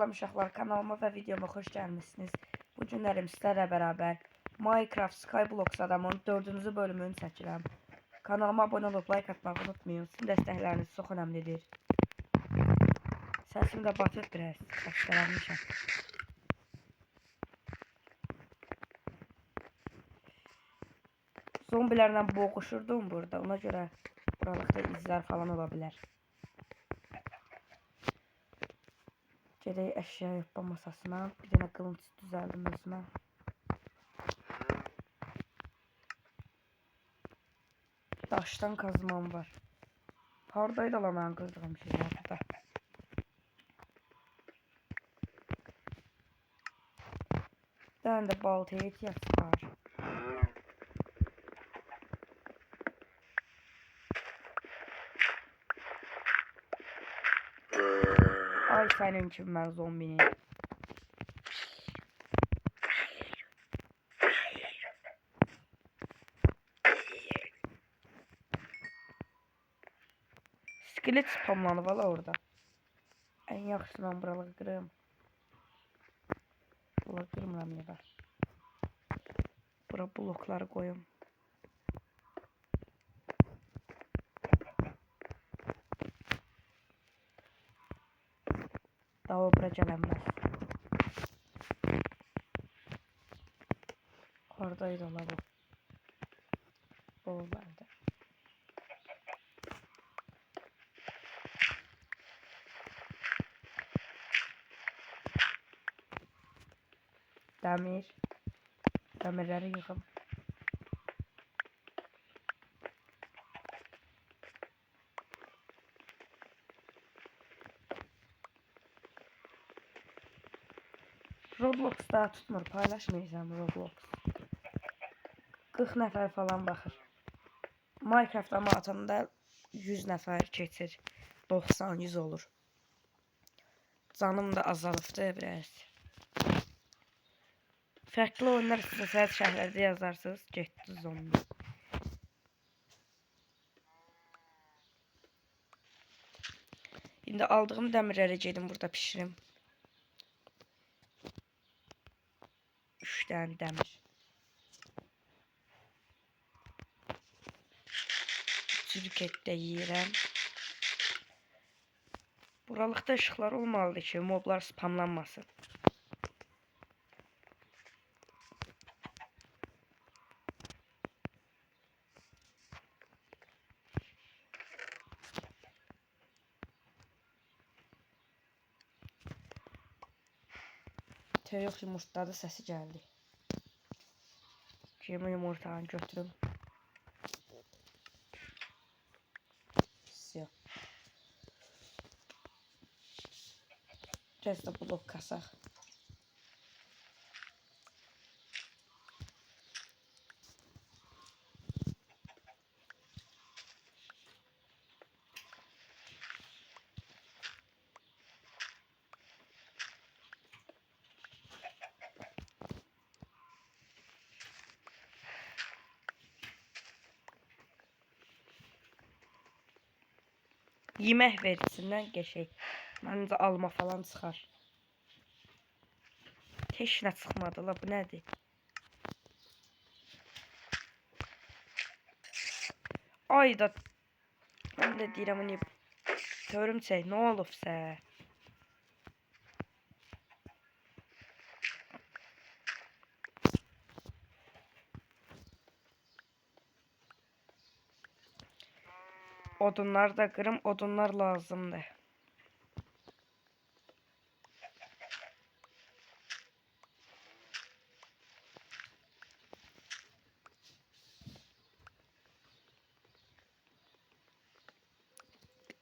Salam uşaqlar, kanalıma və videoma xoş gəlmisiniz. Bu günlərim sizlərlə bərabər Minecraft Skyblock adamın 4-cü bölümünü çəkirəm. Kanalıma abunə olub like atmağı unutmayın. Sizin dəstəkləriniz çox önəmlidir. Səsim də batır biraz, xəstələnmişəm. Zombilərlə boğuşurdum burada, ona görə buralıqda izlər falan ola bilər. Gedək əşya yapma masasına. Bir dənə qılınc düzəldim özümə. Daşdan kazmam var. Hardaydı lan mən qırdığım şeylər burada. Bir dənə də baltaya ehtiyac var. Ay sənin kimi mən zombini. Skelet spamlanıb valla orada. En yaxşısı mən buraları qırım. Buraları qırmıram ya da. Bura blokları koyum. Daha o bura gələməz. Oradaydı ola bu. Oradaydı. Dəmir. Dəmirləri yığım. Roblox daha tutmur, paylaşmayacağım Roblox. 40 nəfər falan baxır. Minecraft ama atanda 100 nəfər keçir. 90-100 olur. Canım da azalıbdı biraz. Fərqli oyunlar istəsəz şəhərlərdə yazarsınız, getdi zombi. İndi aldığım dəmirləri gedim burada pişirim. 3 dənə dəmir. Çürük et də yeyirəm. Buralıqda ışıqlar olmalıdır ki, moblar spamlanmasın. Yox, yumurtladı səsi gəldi. Kimi yumurtanı götürüm. Siyah. Biraz da blok kasaq. Yemək verisindən geçək. Məncə alma falan çıxar. Heç nə çıxmadı la, bu nədir? Ayda. Mən də deyirəm, hani görümçək, nə olubsə? Odunlar da qırım, odunlar lazımdır.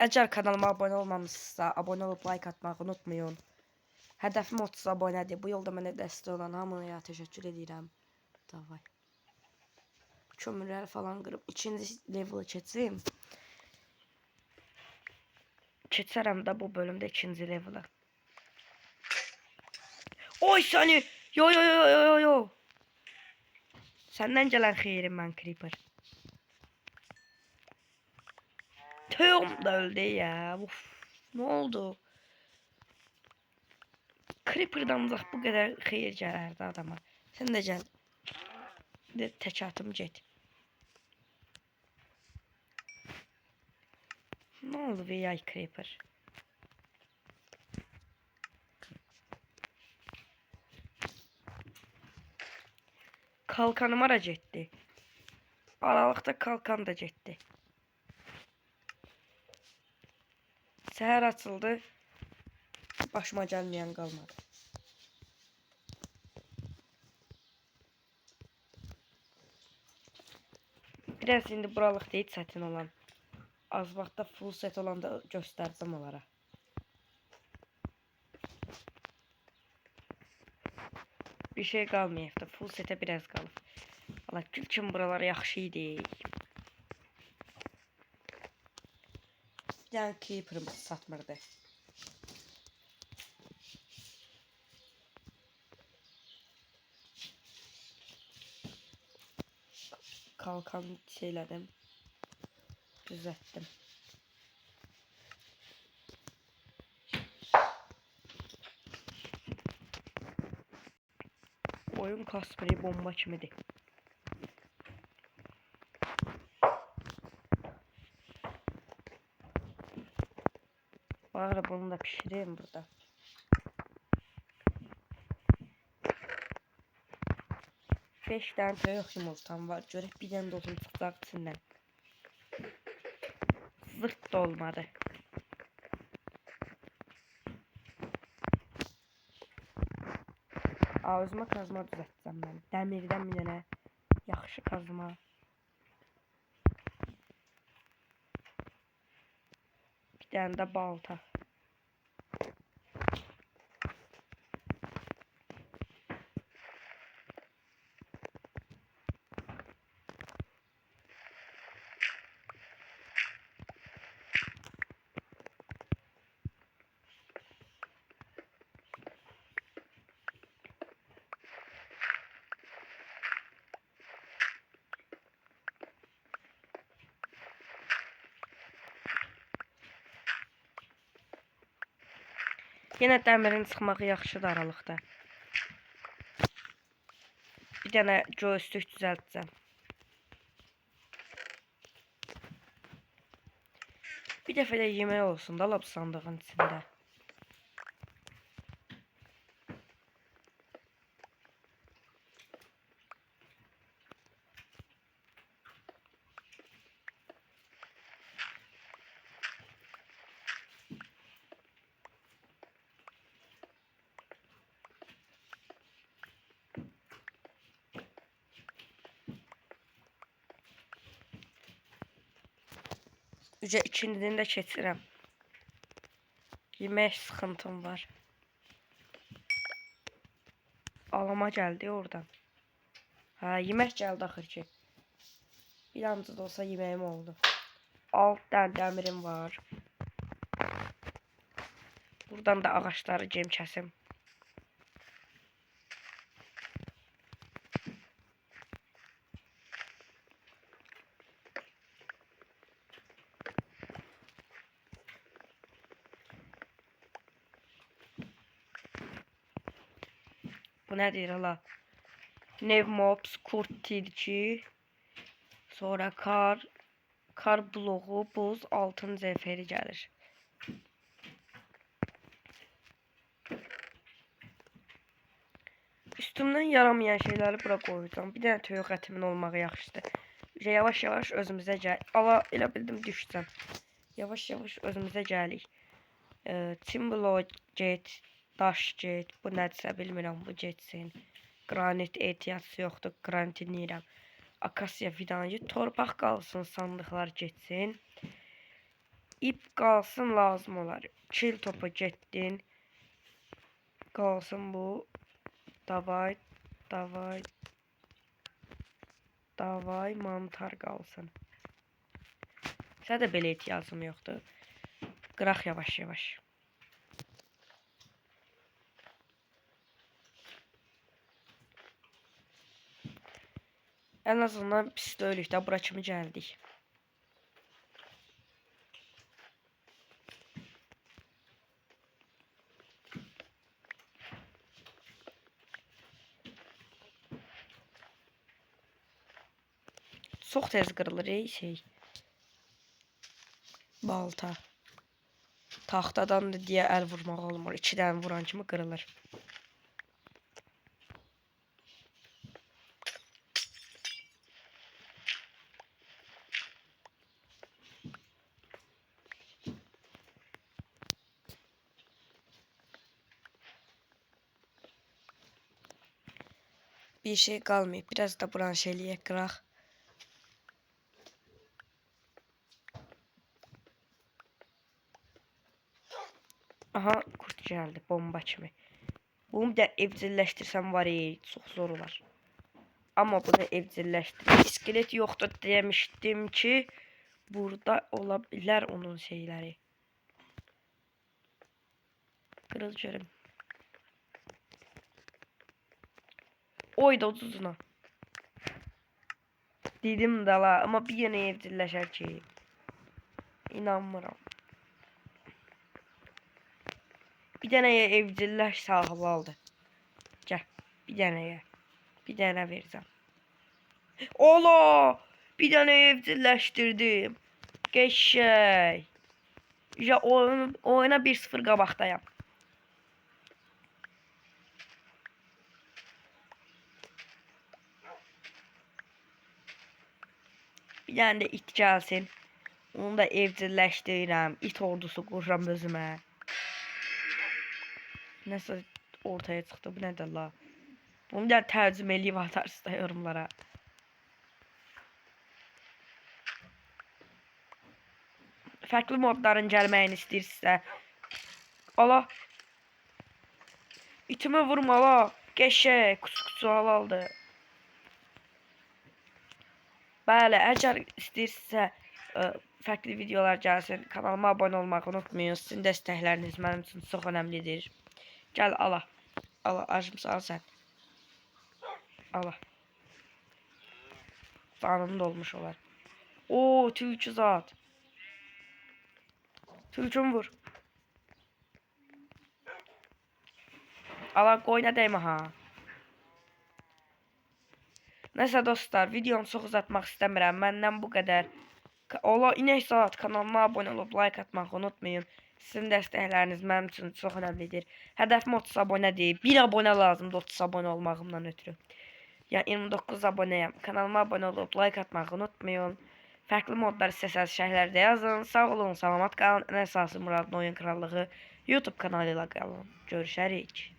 Əgər kanalıma abunə olmamışsınızsa, abunə olub like atmağı unutmayın. Hədəfim 30 abunədir. Bu yolda mənə dəstək olan hamıya təşəkkür edirəm. Davay. Kömürləri falan qırıb 2-ci level'ı keçim. Keçərəm də bu bölümdə 2-ci level'ı. Oy səni! Yo yo yo yo yo yo. Səndən gələn xeyrim mən Creeper. Tüm da öldü ya. Uf, ne oldu? Creeper'dan ancaq bu qədər xeyir gələrdi adama. Sən də gəl. De tək atım get. Ne oldu be yay Creeper? Kalkanım ara getdi. Aralıqda kalkan da getdi. Səhər açıldı. Başıma gəlməyən qalmadı. Biraz indi buralıq deyil çətin olan. Az vaxtda full set olanda göstərdim onlara. Bir şey qalmayıbdı. Full setə biraz qalıb. Allah gülçün buralar yaxşı idi. Bir dənə creeper'ımız satmırdı. Kalkan şeylədim. Düzəltdim. Oyun kasmiri bomba kimidir. Bari bunu da pişireyim burada. Beş tane toyuq yumurtam var. Görək bir dənə dolsun çıxacaq içindən. Zırt da olmadı. Ağzıma kazma düzəltəcəm mən. Dəmirdən bir dənə yaxşı kazma. Bir dənə də balta. Yenə dəmirin çıxmağı yaxşıdır aralıqda. Bir dənə joystick düzəltəcəm. Bir dəfə də yemək olsun da lap sandığın içində. Ücə ikincini də keçirəm. Yemək sıxıntım var. Alama gəldi oradan. Ha, yemək gəldi axır ki. Bir anca da olsa yeməyim oldu. 6 dənə dəmirim var. Buradan da ağaçları cem kəsim. Bu nə deyir hala? Nev mobs, kurt tilki, sonra kar bloğu, buz, altın zəfəri gəlir. Üstümdən yaramayan şeyləri bura qoyacağım. Bir dənə toyuq ətimin olmağı yaxşıdır. Yavaş-yavaş özümüzə gəl. Ala elə bildim düşsəm. Yavaş-yavaş özümüzə gəlik. Timberlake get, daş get. Bu nədirsə bilmirəm, bu getsin. Granit ehtiyacı yoxdur, granitini akasiya fidanı, torpaq qalsın, sandıqlar getsin. İp qalsın, lazım olar. Kil topu getdin. Qalsın bu. Davay, davay. Davay, mantar qalsın. Sən də belə ehtiyacım yoxdur. Qıraq yavaş-yavaş. En azından pis deyilik də, bura kimi gəldik. Çox tez qırılır şey. Balta. Taxtadan da deyə əl vurmaq olmur. 2 dənə vuran kimi qırılır. Bir şey qalmayıb. Biraz da buranı şeyliyə qıraq. Aha, kurt gəldi, bomba kimi. Bunu da evcilleştirsəm var çox zor olar. Amma bunu evcilleştirdim. İskelet yoxdur demişdim ki, burada ola bilər onun şeyləri. Qırıl görüm. Oy da uzuna. Dedim də la, amma bir yenə evcilleşər ki. İnanmıram. Bir dənəyə evcilleş sağlaldı. Gəl, bir dənəyə. Bir dənə versəm. Ola! Bir dənə evcilleşdirdim. Qəşəng. Ya oyuna 1-0 qabaqdayam. Bir dənə də it gəlsin. Onu da evcilleşdirirəm. İt ordusu qururam özümə. Nəsə ortaya çıxdı. Bu nədir la? Bunu da tərcümə eləyib atarsınız yorumlara. Fərqli modların gəlməyini istəyirsinizsə. Ala. İtimi vurma la. Qəşəng. Kusu halaldı. Bəli, əgər istəyirsinizsə fərqli videolar gəlsin, kanalıma abunə olmağı unutmayın. Sizin dəstəkləriniz mənim üçün çox önəmlidir. Gəl ala. Ala, acımsa al sən. Ala. Canım dolmuş olar. Oo, tülkü zat. Tülküm vur. Ala, qoyuna dəymə ha. Nəsə dostlar, videonu çox uzatmaq istəmirəm. Məndən bu qədər. Ola, inək zat, kanalıma abunə olub like atmağı unutmayın. Sizin dəstəkləriniz mənim üçün çox önəmlidir. Hədəfim 30 abunədir. 1 abunə lazımdır 30 abunə olmağımdan ötürü. Yəni 29 abunəyəm. Kanalıma abunə olub like atmağı unutmayın. Fərqli modlar istəsəniz şərhlərdə yazın. Sağ olun, salamat qalın. Ən əsası Muradın Oyun Krallığı YouTube kanalı ilə qalın. Görüşərik.